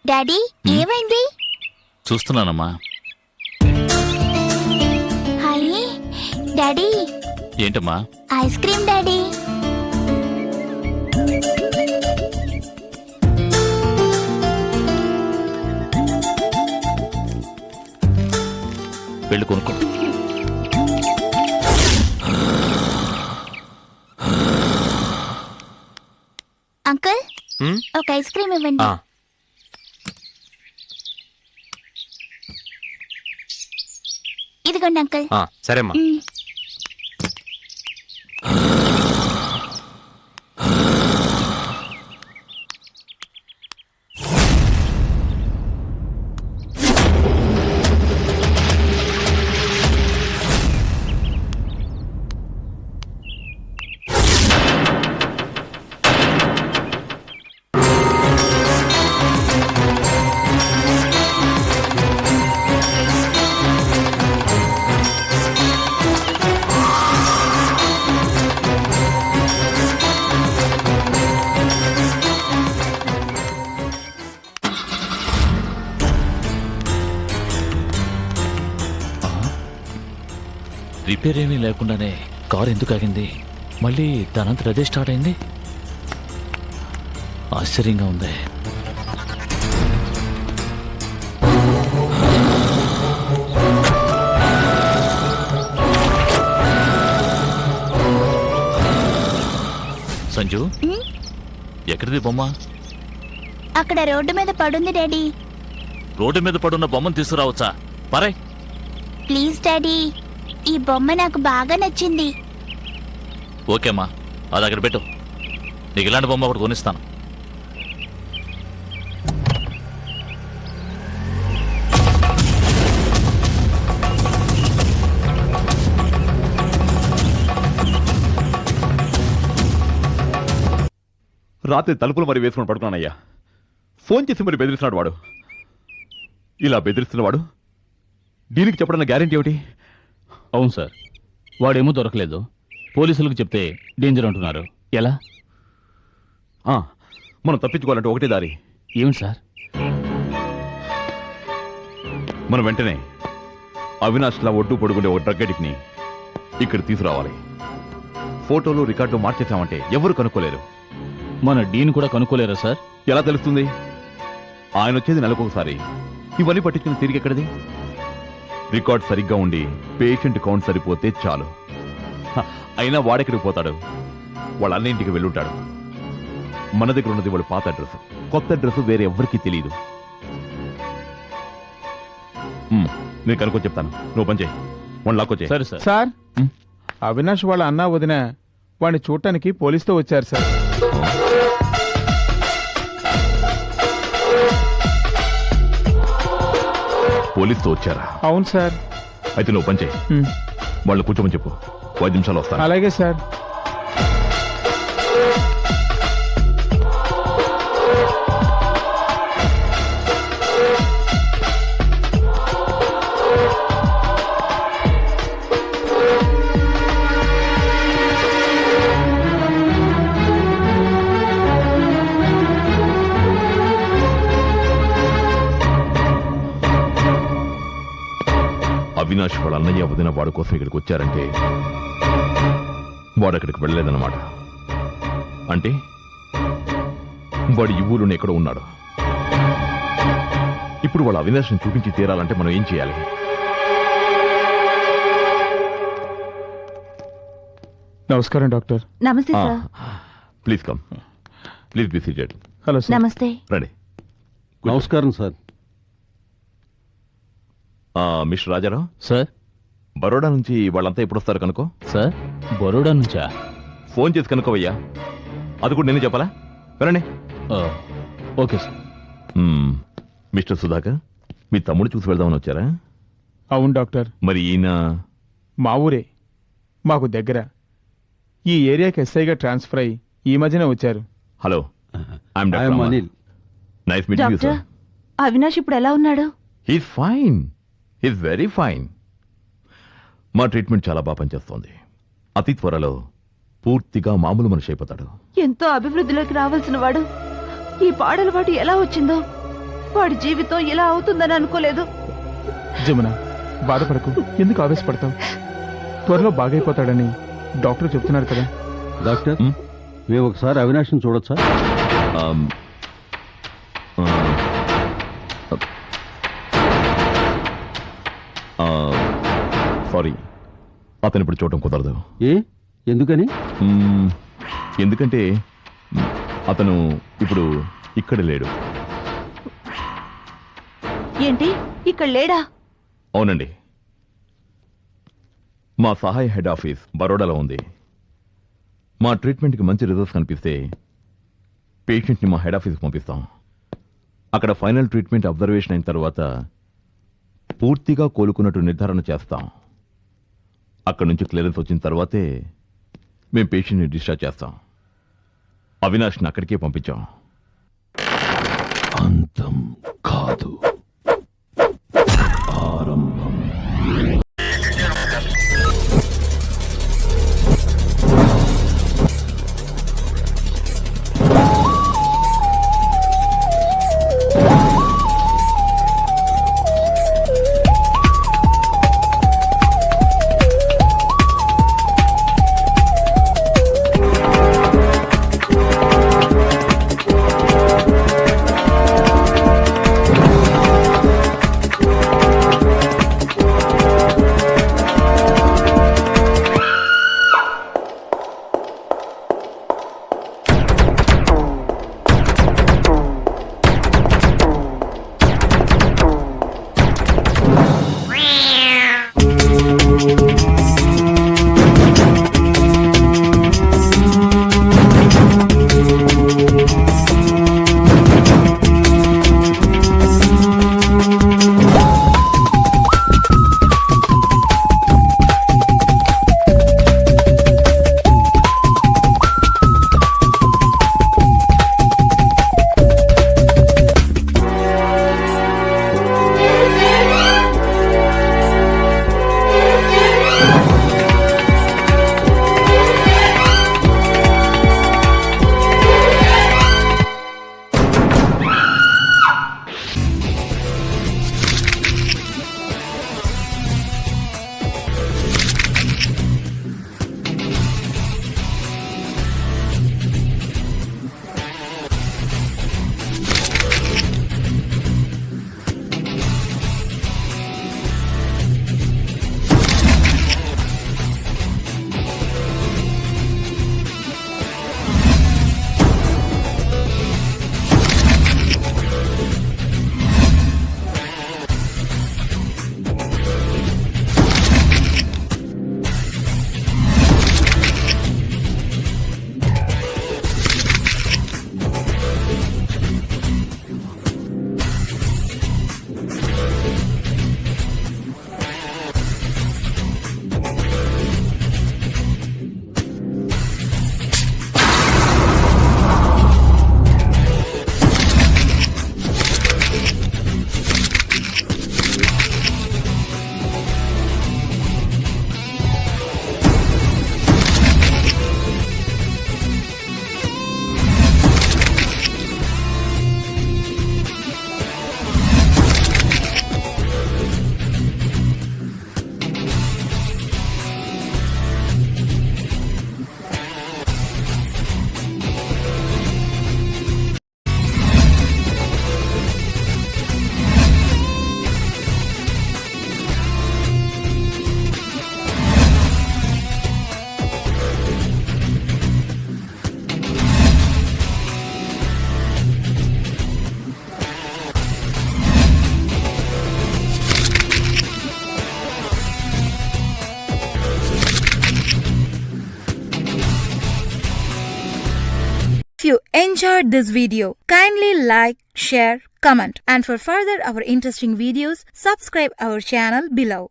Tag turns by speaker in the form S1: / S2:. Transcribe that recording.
S1: Daddy ఏమైంది?
S2: చూస్తున్నానమ్మా.
S1: Hi daddy.
S2: ఏంటమ్మా?
S1: Ice cream daddy.
S2: వెళ్ళి కొనుక్కో.
S1: అంకుల్ ఒక ఐస్ క్రీమ్ ఇవ్వండి. ఇదిగోండి అంకుల్.
S3: సరేమ్మా.
S2: రిపేర్ ఏమీ లేకుండానే కారు ఎందుకు ఆగింది? మళ్ళీ దానంతట అదే స్టార్ట్ అయింది. ఆశ్చర్యంగా ఉంది. సంజు, ఎక్కడిది బొమ్మ?
S1: అక్కడ రోడ్డు మీద పడుంది డాడీ.
S2: రోడ్డు మీద పడున్న బొమ్మను తీసుకురావచ్చా? పరే.
S1: ప్లీజ్ డాడీ, ఈ బొమ్మ నాకు బాగా నచ్చింది.
S2: ఓకేమ్మా, అది అక్కడ పెట్టు. నీకు ఇలాంటి బొమ్మ ఒకటి కొనిస్తాను.
S4: రాత్రి తలుపులు మరి వేసుకుని పడుకున్నానయ్యా. ఫోన్ చేసి మరి బెదిరిస్తున్నాడు వాడు. ఇలా బెదిరిస్తున్నవాడు దీనికి చెప్పడానికి గ్యారెంటీ ఏమిటి?
S5: అవును సార్, వాడేమో దొరకలేదు. పోలీసులకు చెప్తే డేంజర్ అంటున్నారు. ఎలా?
S4: మనం తప్పించుకోవాలంటే ఒకటే దారి.
S5: ఏమిటి సార్?
S4: మనం వెంటనే అవినాష్లా ఒడ్డు పొడుగుండే ఒక డ్రగ్ అడిక్ట్ని ఇక్కడ తీసుకురావాలి. ఫోటోలు రికార్డు మార్చేసామంటే ఎవరు కనుక్కోలేరు.
S5: మన డీన్ కూడా కనుక్కోలేరా సార్?
S4: ఎలా తెలుస్తుంది? ఆయన వచ్చేది నెలకొకసారి. ఇవన్నీ పట్టించుకుని తిరిగి ఎక్కడిది? రికార్డ్ సరిగ్గా ఉండి పేషెంట్ కౌంట్ సరిపోతే చాలు. అయినా వాడెక్కడికి పోతాడు? వాళ్ళ అన్నింటికి వెళ్ళుంటాడు. మన దగ్గర ఉన్నది వాడు పాత అడ్రస్. కొత్త అడ్రస్ వేరే ఎవ్వరికీ తెలియదు. నేను కనుక్కొని చెప్తాను, నువ్వు పని చేయి. వన్ లాక్కొచ్చే.
S5: సరే సార్.
S6: సార్, అవినాష్ వాళ్ళ అన్న వదిన వాడిని చూడటానికి పోలీసుతో వచ్చారు సార్.
S4: పోలీసుతో వచ్చారా?
S6: అవును సార్.
S4: అయితే నువ్వు పని చేయి, వాళ్ళు కూర్చోమని చెప్పు. 5 నిమిషాలు వస్తాను.
S6: అలాగే సార్.
S4: అవినాష్ వాళ్ళ అన్నయ్య వదిన వాడి కోసం ఇక్కడికి వచ్చారంటే వాడు అక్కడికి వెళ్ళలేదన్నమాట. అంటే వాడు ఈ ఊళ్ళోనే ఎక్కడో ఉన్నాడు. ఇప్పుడు వాళ్ళ అవినాష్ని చూపించి తీరాలంటే మనం ఏం చేయాలి?
S6: నమస్కారం డాక్టర్.
S1: నమస్తే sir.
S4: Please come. Please be seated.
S6: Hello sir.
S1: నమస్తే.
S4: రండి.
S5: నమస్కారం sir.
S4: Mister Rajarao
S5: sir.
S4: Baroda నుంచి వాళ్ళంతా ఎప్పుడు వస్తారు కనుకో.
S5: సార్, బరోడా నుంచా?
S4: ఫోన్ చేసి కనుకోవయ్యా. అది కూడా నేను చెప్పాలా? వినండి.
S5: Okay sir.
S4: మిస్టర్ సుధాకర్, మీ తమ్ముడు చూసి వెళ్దామని వచ్చారా?
S6: అవును డాక్టర్.
S4: మరి ఈయన
S6: మా ఊరే, మాకు దగ్గర. ఈ ఏరియాకి ఎస్ఐగా ట్రాన్స్ఫర్ అయ్యి ఈ మధ్యనే వచ్చారు.
S4: Hello, I'm doctor Anil. Nice meeting you sir.
S1: Avinash ఇప్పుడు ఎలా ఉన్నాడు?
S4: He's fine. He's very fine. మా ట్రీట్మెంట్ చాలా బాగా పనిచేస్తోంది. అతి త్వరలో పూర్తిగా మామూలు మనిషి అయిపోతాడు.
S1: ఎంతో అభివృద్ధిలోకి రావాల్సిన వాడు ఈ పాడలవాటు ఎలా వచ్చిందో?
S3: వాడి జీవితం ఇలా అవుతుందని అనుకోలేదు.
S6: జమున, బాధపడకు. ఎందుకు ఆవేశపడతావు? త్వరలో బాగైపోతాడని డాక్టర్ చెప్తున్నారు కదా.
S7: డాక్టర్, మేము ఒకసారి అవినాష్ని చూడొచ్చా?
S4: సారీ, అతను ఇప్పుడు చూడటం కుదరదు.
S7: ఏ, ఎందుకని?
S4: ఎందుకంటే అతను ఇప్పుడు ఇక్కడ లేడు.
S3: ఏంటి, ఇక్కడ లేడా?
S4: అవునండి, మా సహాయ హెడ్ ఆఫీస్ బరోడాలో ఉంది. మా ట్రీట్మెంట్కి మంచి రిజల్ట్స్ కనిపిస్తే పేషెంట్ని మా హెడ్ ఆఫీస్కి పంపిస్తాం. అక్కడ ఫైనల్ ట్రీట్మెంట్ అబ్జర్వేషన్ అయిన తర్వాత పూర్తిగా కోలుకున్నట్టు నిర్ధారణ చేస్తాం. అక్కడ నుంచి క్లియరెన్స్ వచ్చిన తర్వాతే మేము పేషెంట్ని డిశ్చార్జ్ చేస్తాం. అవినాష్ని అక్కడికే పంపించాం.
S2: అంతం కాదు, ఆరంభం.
S8: If you enjoyed this video, kindly like, share, comment, and for further our interesting videos, subscribe our channel below.